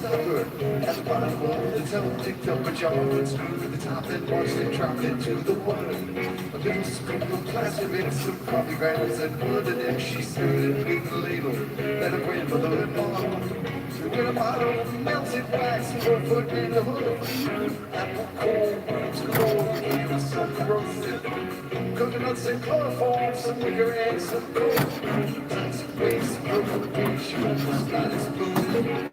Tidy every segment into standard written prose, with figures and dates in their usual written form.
stop her at the bottom of the tunnel, picked up a jar and screwed at the top and watched it drop into the water. A little scoop of plaster made some coffee grounds and mud, and then she stirred and cleaned the ladle that her grandmother had bought. With a bottle of melted wax and her foot in the hood. Apple cold, rose cold, gave us some corrosive. Coconuts and chloroform, some liquor and some coke. Tons of waste, some broken she almost got exploded.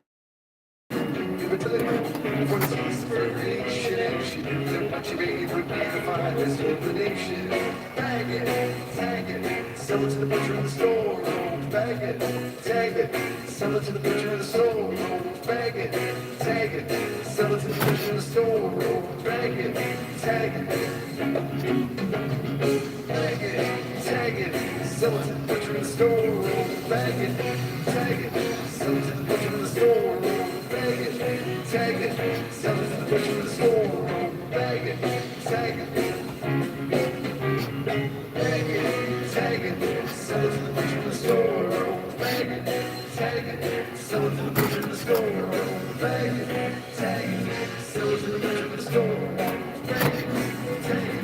Give it to the for the inspiration, and she knew that what she made would be defined as illumination. Bag it, tag it, sell it to the butcher in the store. Bag it, tag it, sell it to the butcher in the store. Bag it, tag it, sell it to the butcher in the store. Bag it, tag it. Bag it, tag it, sell it to the butcher in the store. Bag it, tag it, sell it to the butcher in the store. Bag it, tag it, sell it to the butcher in the store. Bag it, tag it. Bag it, tag it, sell it to the butcher in the store. Bag it, tag it, sell it to the butcher in the store. Bag it, tag it, sell it to the butcher in the store. Bag it, tag it.